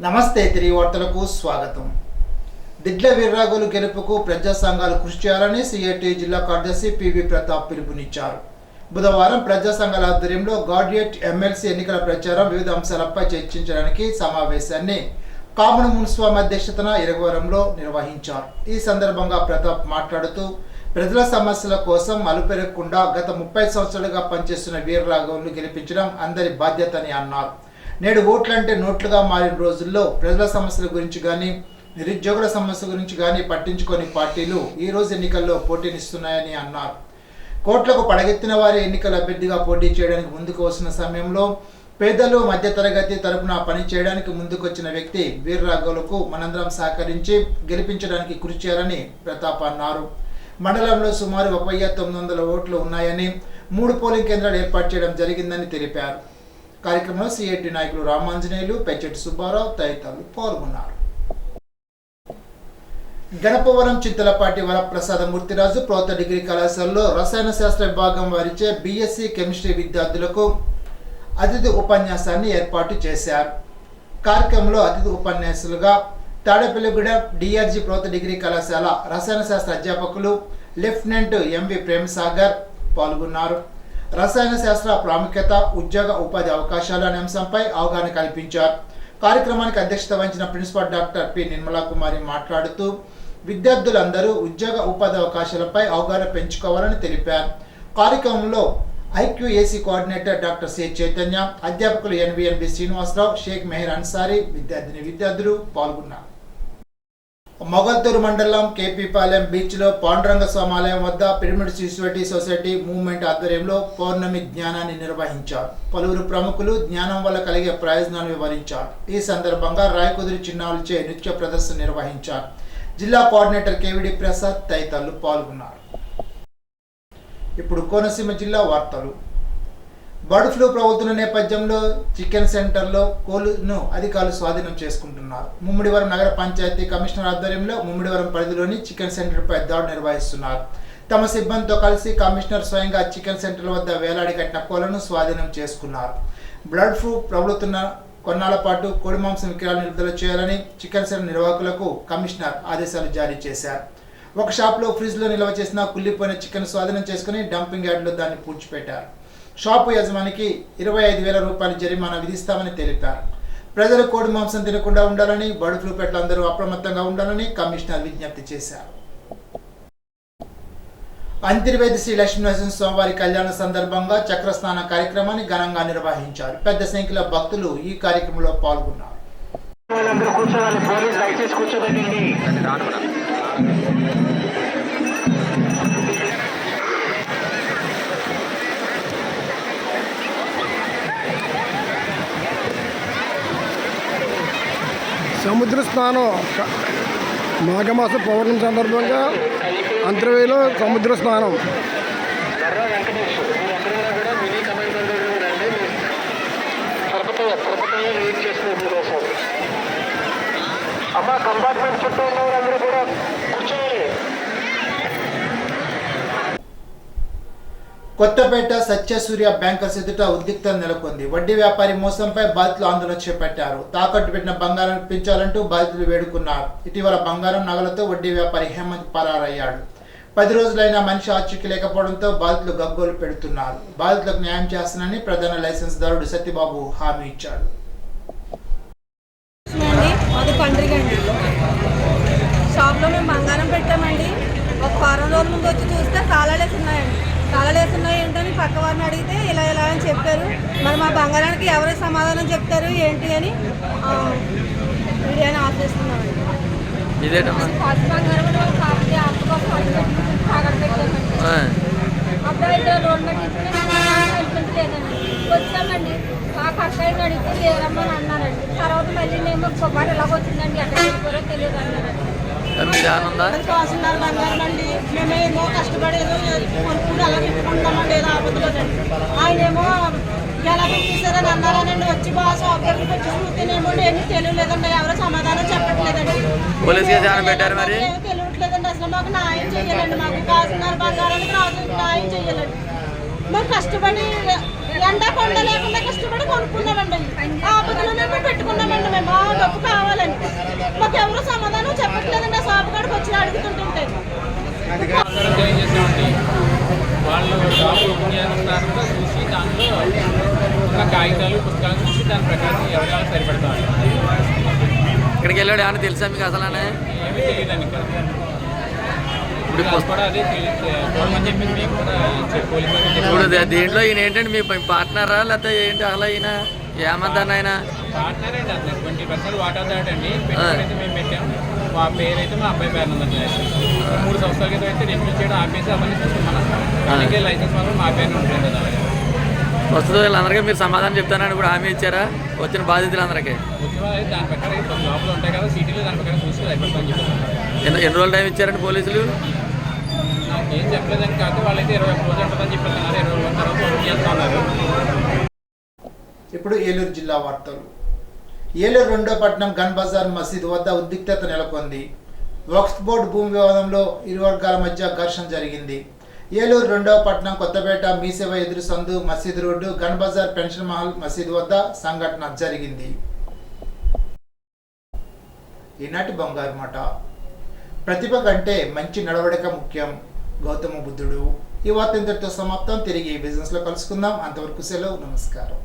నమస్తే తిరిగి వార్తలకు స్వాగతం. దిడ్ల వీర్రాఘవులు గెలుపుకు ప్రజా సంఘాలు కృషి చేయాలని సిఐటి జిల్లా కార్యదర్శి పివి ప్రతాప్ పిలుపునిచ్చారు. బుధవారం ప్రజా సంఘాల ఆధ్వర్యంలో గాడ్గేట్ ఎమ్మెల్సీ ఎన్నికల ప్రచారం వివిధ అంశాలపై చర్చించడానికి సమావేశాన్ని కామన్ మున్సిపల్ అధ్యక్షతన ఇరగవరంలో నిర్వహించారు. ఈ సందర్భంగా ప్రతాప్ మాట్లాడుతూ ప్రజల సమస్యల కోసం అలుపెరగకుండా గత 30 సంవత్సరాలుగా పనిచేస్తున్న వీర్రాఘవులు గెలిపించడం అందరి బాధ్యత అని అన్నారు. నేడు ఓట్లంటే నోట్లుగా మారిన రోజుల్లో ప్రజల సమస్యల గురించి కానీ నిరుద్యోగుల సమస్యల గురించి కానీ పట్టించుకొని పార్టీలు ఈ రోజు ఎన్నికల్లో పోటీనిస్తున్నాయని అన్నారు. కోట్లకు పడగెత్తిన వారి ఎన్నికల అభ్యర్థిగా పోటీ చేయడానికి ముందుకు వస్తున్న సమయంలో పేదలు మధ్యతరగతి తరపున పని చేయడానికి ముందుకొచ్చిన వ్యక్తి వీర్రాఘవులకు మనందరం సహకరించి గెలిపించడానికి కృషి చేయాలని ప్రతాప్ అన్నారు. మండలంలో సుమారు 1900 ఓట్లు ఉన్నాయని 3 పోలింగ్ కేంద్రాలు ఏర్పాటు చేయడం జరిగిందని తెలిపారు. కార్యక్రమంలో సిఐటి నాయకులు రామాంజనేయులు, పెచ్చటి సుబ్బారావు తదితరులు పాల్గొన్నారు. గణపవరం చింతలపాటి వరప్రసాద మూర్తిరాజు ప్రభుత్వ డిగ్రీ కళాశాలలో రసాయన శాస్త్ర విభాగం వారిచే బిఎస్సి కెమిస్ట్రీ విద్యార్థులకు అతిథి ఉపన్యాసాన్ని ఏర్పాటు చేశారు. కార్యక్రమంలో అతిథి ఉపన్యాసులుగా తాడేపల్లిగూడ డిఆర్జీ ప్రభుత్వ డిగ్రీ కళాశాల రసాయన శాస్త్ర అధ్యాపకులు లెఫ్టినెంట్ ఎంవి ప్రేమసాగర్ పాల్గొన్నారు. రసాయన శాస్త్ర ప్రాముఖ్యత, ఉద్యోగ ఉపాధి అవకాశాలు అనే అంశంపై అవగాహన కల్పించారు. కార్యక్రమానికి అధ్యక్షత వహించిన principal doctor P Nirmala Kumari మాట్లాడుతూ విద్యార్థులందరూ ఉద్యోగ ఉపాధి అవకాశాలపై అవగాహన పెంచుకోవాలని తెలిపారు. కార్యక్రమంలో IQAC coordinator doctor C Chaitanya, అధ్యాపకులు ఎన్విఎన్బి శ్రీనివాసరావు, షేక్ మెహర్ అన్సారీ, విద్యార్థులు పాల్గొన్నారు. మొగల్తూరు మండలం కేపీపాలెం బీచ్లో పాండురంగ స్వామి ఆలయం వద్ద పిరమిడ్ సిస్టర్టీ సొసైటీ మూవ్మెంట్ ఆధ్వర్యంలో పౌర్ణమి జ్ఞానాన్ని నిర్వహించారు. పలువురు ప్రముఖులు జ్ఞానం వల్ల కలిగే ప్రయోజనాలు వివరించారు. ఈ సందర్భంగా రాయకుదురు చిన్నారులచే నృత్య ప్రదర్శన నిర్వహించారు. జిల్లా కోఆర్డినేటర్ కేవిడి ప్రసాద్ తదితరులు పాల్గొన్నారు. ఇప్పుడు కోనసీమ జిల్లా వార్తలు. బర్డ్ ఫ్లూ ప్రబలుతున్న నేపథ్యంలో చికెన్ సెంటర్లో కోళ్లను అధికారులు స్వాధీనం చేసుకుంటున్నారు. ముమ్మిడివరం నగర పంచాయతీ కమిషనర్ ఆధ్వర్యంలో ముమ్మిడివరం పరిధిలోని చికెన్ సెంటర్పై దాడి నిర్వహిస్తున్నారు. తమ సిబ్బందితో కలిసి కమిషనర్ స్వయంగా చికెన్ సెంటర్ల వద్ద వేలాడి కట్టిన కోళ్లను స్వాధీనం చేసుకున్నారు. బర్డ్ ఫ్లూ ప్రబలుతున్న కొన్నాళ్ల పాటు కోడి మాంసం విక్రయాలను నిలుపుదల చేయాలని చికెన్ సెంటర్ నిర్వాహకులకు కమిషనర్ ఆదేశాలు జారీ చేశారు. ఒక షాప్లో ఫ్రిడ్జ్లో నిల్వ చేసిన కుళ్ళిపోయిన చికెన్ స్వాధీనం చేసుకుని డంపింగ్ యార్డ్లో దాన్ని పూడ్చిపెట్టారు. షాపు యజమానికి 25,000 రూపాయల జరిమానా విధిస్తామని తెలిపారు. ప్రజలు కోడి మాంసం తినకుండా ఉండాలని, బర్డ్ ఫ్లూ పట్ల అందరూ అప్రమత్తంగా ఉండాలని కమిషనర్ విజ్ఞప్తి చేశారు. అంతర్వేది శ్రీ లక్ష్మీనరసింహ స్వామివారి కళ్యాణ సందర్భంగా చక్రస్నాన కార్యక్రమాన్ని ఘనంగా నిర్వహించారు. పెద్ద సంఖ్యలో భక్తులు ఈ కార్యక్రమంలో పాల్గొన్నారు. సముద్ర స్నానం మాఘమాసం పౌర్ణమి సందర్భంగా అంతర్వేదిలో సముద్ర స్నానం. అమ్మా కంపార్ట్మెంట్ చుట్టూ ఉన్నవారందరూ కూడా కూర్చోవాలి. కొత్తపేట సత్యసూర్య బ్యాంకర్స్ ఎదుట ఉద్రిక్తత నెలకొంది. వడ్డీ వ్యాపారి మోసంపై బాధితులు ఆందోళన చేపట్టారు. తాకట్టు పెట్టిన బంగారం పెంచాలంటూ బాధితులు వేడుకున్నారు. ఇటీవల బంగారం నగలతో వడ్డీ వ్యాపారి హేమంత్ పరారయ్యాడు. 10 రోజులైనా మనిషి ఆచూకీ లేకపోవడంతో బాధితులు గగ్గోలు పెడుతున్నారు. బాధితులకు న్యాయం చేస్తానని ప్రధాన లైసెన్స్ దారుడు సత్యబాబు హామీ ఇచ్చాడు. షాప్లో మేము బంగారం పెట్టామండి. ఒక వారం రోజుల ముందు వచ్చి చూస్తే తాళాలేస్తున్నాయి ఏంటని పక్క వారిని అడిగితే ఇలా అని చెప్పారు. మరి మా బంగారానికి ఎవరు సమాధానం చెప్తారు ఏంటి అని మీడియాని ఆశిస్తున్నామండి. వచ్చామండి ఆ కష్టాన్ని అడిగితే లేరమ్మని అన్నారండి. తర్వాత మళ్ళీ మేము పాటు ఎలాగొచ్చిందండి ఎక్కడ వెళ్ళిపోరో తెలియదు అన్నారండి. తహసీల్దార్ బంగారం అండి, మేమేమో కష్టపడేదో కొనుక్కుని అలా పెట్టుకుంటామండి. ఏదో ఆపదలోనండి ఆయనేమో ఎలా పెట్టేశారని అన్నారనండి. వచ్చి బాగా షాప్ దగ్గరికి వచ్చి చూస్తేనేమో ఏమీ తెలియలేదండి. ఎవరో సమాధానం చెప్పట్లేదండి. తెలియట్లేదండి. అసలు మాకు న్యాయం చేయాలండి. మాకు తహసీల్దార్ బంగారానికి రాజు న్యాయం చేయాలండి. మేము కష్టపడి ఎండా కొండ లేకుండా కష్టపడి కొనుక్కున్నామండి. ఆపదలో మేము పెట్టుకున్నామండి. మేము డబ్బు సరిపెడతాం. ఇక్కడికి వెళ్ళాడు ఏమన్నా తెలుసా మీకు అసలు? ఏమీ తెలియదండి. ఇప్పుడు కూడా అదే చూడమని చెప్పేసి మేము కూడా ఇప్పుడు దీంట్లో ఈయన ఏంటంటే మీ పార్ట్నరా లేకపోతే ఏంటి అసలు ఈయన ఏమంటాను ఆయన? పార్ట్నర్ అండి. అతను 20% వాటా దాటండి. పెట్టుబడి అయితే మేము పెట్టాం. మా పేరు అయితే మా అబ్బాయి పేరు ఉందండి. 3 సంవత్సరాల క్రితం అయితే రెన్యూల్ చేయడం ఆపేసి అవన్నీ తీసుకున్నాం. అందుకే లైసెన్స్ మాత్రం మా పేరు ఉంటుంది కదా. వస్తుంది వీళ్ళందరికీ మీరు సమాధానం చెప్తానని కూడా హామీ ఇచ్చారా వచ్చిన బాధితులందరికీ? ఉద్యోగాలు దాని ప్రకారం లోపల ఉంటాయి కదా సీటీలు, దాని ప్రకారం చూసి అయిపోతుందని చెప్పారు. ఎన్ని రోజులు టైం ఇచ్చారండి పోలీసులు? నాకేం చెప్పలేదని కాదు. వాళ్ళైతే 21 రోజులు ఉంటుందని చెప్పేస్తున్నారు. 20 రోజుల తర్వాత ఓపెన్ చేస్తున్నారు. ఇప్పుడు ఏలూరు జిల్లా వార్తలు. ఏలూరు 2వ పట్టణం గన్ బజార్ మసీదు వద్ద ఉద్రిక్తత నెలకొంది. వక్ఫ్ బోర్డు భూమి వివాదంలో ఇరు వర్గాల మధ్య ఘర్షణ జరిగింది. ఏలూరు 2వ పట్టణం కొత్తపేట మీసేవ ఎదురు సందు మసీదు రోడ్డు గన్ బజార్ పెన్షన్ మహల్ మసీదు వద్ద సంఘటన జరిగింది. ఈనాటి బంగారు మాట. ప్రతిభ కంటే మంచి నడవడిక ముఖ్యం. గౌతమ బుద్ధుడు. ఈ వార్త ఇంతటితో సమాప్తం. తిరిగి బిజినెస్లో కలుసుకుందాం. అంతవరకు సెలవు. నమస్కారం.